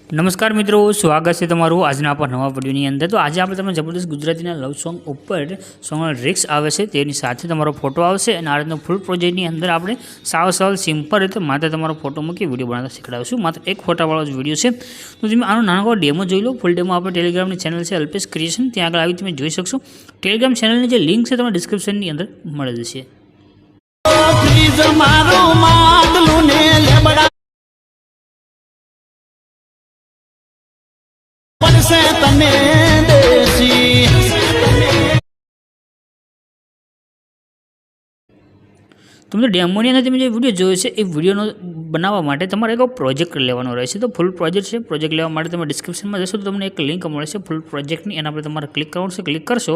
નમસ્કાર મિત્રો, સ્વાગત છે તમારું આજના આપણા નવા વિડીયોની અંદર। તો આજે આપણે તમને જબરદસ્ત ગુજરાતીના લવ સોંગ ઉપર સોંગનો લિરિક્સ આવે છે તેની સાથે તમારો ફોટો આવશે અને આ રીતનો ફૂલ પ્રોજેક્ટની અંદર આપણે સાવ સિમ્પલ રીતે માત્ર તમારો ફોટો મૂકી વિડીયો બનાવતા શીખડાવીશું। માત્ર એક ફોટાવાળો જ વિડીયો છે, તો તમે આનો નાનો ડેમો જોઈ લો। ફૂલ ડેમો આપણે ટેલિગ્રામની ચેનલ છે અલ્પેશ ક્રિએશન, ત્યાં આગળ આવી તમે જોઈ શકશો। ટેલિગ્રામ ચેનલની જે લિંક છે તમને ડિસ્ક્રિપ્શનની અંદર મળેલી છે। તમને ડેમોની અંદર તમે જે વિડીયો જોયો છે એ વિડીયોનો બનાવવા માટે તમારે એક પ્રોજેક્ટ લેવાનો રહેશે। તો ફૂલ પ્રોજેક્ટ છે, પ્રોજેક્ટ લેવા માટે તમે ડિસ્ક્રિપ્શનમાં જશો તો તમને એક લિંક મળશે ફૂલ પ્રોજેક્ટની, એના પર તમારે ક્લિક કરવાનું છે। ક્લિક કરશો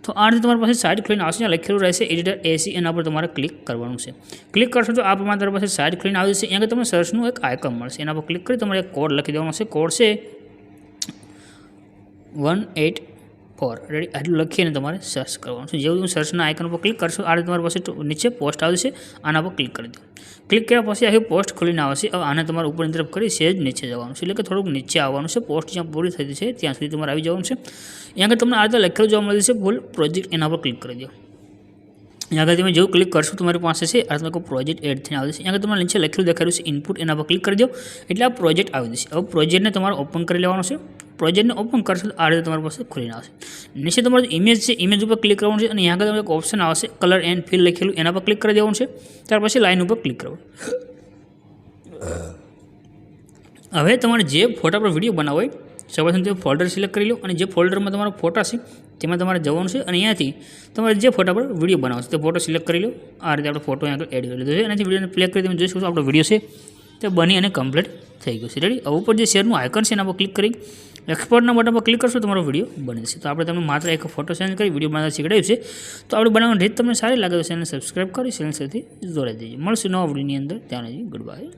તો આ રીતે તમારી પાસે સાઇડ ખોલીને આવશે, ત્યાં લખેલું રહેશે એડિટર એસી, એના પર તમારે ક્લિક કરવાનું છે। ક્લિક કરશો તો આ પ્રમાણે તમારી પાસે સાઇડ ખોલીને આવી જશે। અહીંયા તમને સર્ચનું એક આઇકન મળશે, એના પર ક્લિક કરી તમારે એક કોડ લખી દેવાનો છે। કોડ છે 184 રેડી, આટલું લખીને તમારે સર્ચ કરવાનું છે। જેવું તમે સર્ચના આઇકન પર ક્લિક કરશો આ રીતે તમારી પાસે નીચે પોસ્ટ આવશે, આના પર ક્લિક કરી દો। ક્લિક કર્યા પછી આખી પોસ્ટ ખોલીને આવશે। હવે આને તમારે ઉપરની તરફ કરી સેજ નીચે જવાનું છે, એટલે કે થોડુંક નીચે આવવાનું છે। પોસ્ટ જ્યાં પૂરી થઈ છે ત્યાં સુધી તમારે આવી જવાનું છે। અહીંયા આગળ તમને આ રીતે લખેલું જોવા મળે છે ફૂલ પ્રોજેક્ટ, એના પર ક્લિક કરી દો। यहाँ अगर તમે જેવું ક્લિક કરશો તમારી પાસે છે આ તમને કોઈ પ્રોજેક્ટ એડ થઈને આવે છે। અહીંયા તમારે નીચે લખેલું દેખાડ્યું છે ઇનપુટ, એના પર ક્લિક કરી દો એટલે આ પ્રોજેક્ટ આવી જશે। હવે પ્રોજેક્ટને તમારે ઓપન કરી લેવાનો છે। પ્રોજેક્ટને ઓપન કરશો તો આ રીતે તમારી પાસે ખુલીને આવશે। નીચે તમારો ઇમેજ છે, ઇમેજ ઉપર ક્લિક કરવાનું છે અને અહીંયા આગળ એક ઓપ્શન આવશે કલર એન્ડ ફિલ લખેલું, એના પર ક્લિક કરી દેવાનું છે। ત્યાર પછી લાઇન ઉપર ક્લિક કરવાનું। હવે તમારે જે ફોટા પર વિડીયો બનાવો હોય સૌપ્રથમ તમે ફોલ્ડર સિલેક્ટ કરી લો અને જે ફોલ્ડરમાં તમારો ફોટા છે તેમાં તમારે જવાનું છે અને અહીંયાથી તમારે જે ફોટા પર વિડીયો બનાવો છે તે ફોટો સિલેક્ટ કરી લો। આ રીતે આપણે ફોટો અહીંયા એડ કરી લીધો છે, એનાથી વિડીયોને પ્લે કરી તમે જોઈ શકો છો આપણો વિડીયો છે તે બની અને કમ્પ્લીટ થઈ ગયું છે રેડી। હવે ઉપર જે શેરનું આઇકન છે એના પર ક્લિક કરી એક્સપોર્ટના બટન પર ક્લિક કરશો તમારો વિડીયો બને છે। તો આપણે તમને માત્ર એક ફોટો સેન્ડ કરી વિડીયો બનાવતા શીખડાયું છે। તો આપણે બનાવવાની રીત તમને સારી લાગે તો ચેનલ સબસ્ક્રાઈબ કરી ચેનલ સાથે જોડાઈ દેજો। મળશું નવા વિડીયોની અંદર, ત્યાં ગુડ બાય।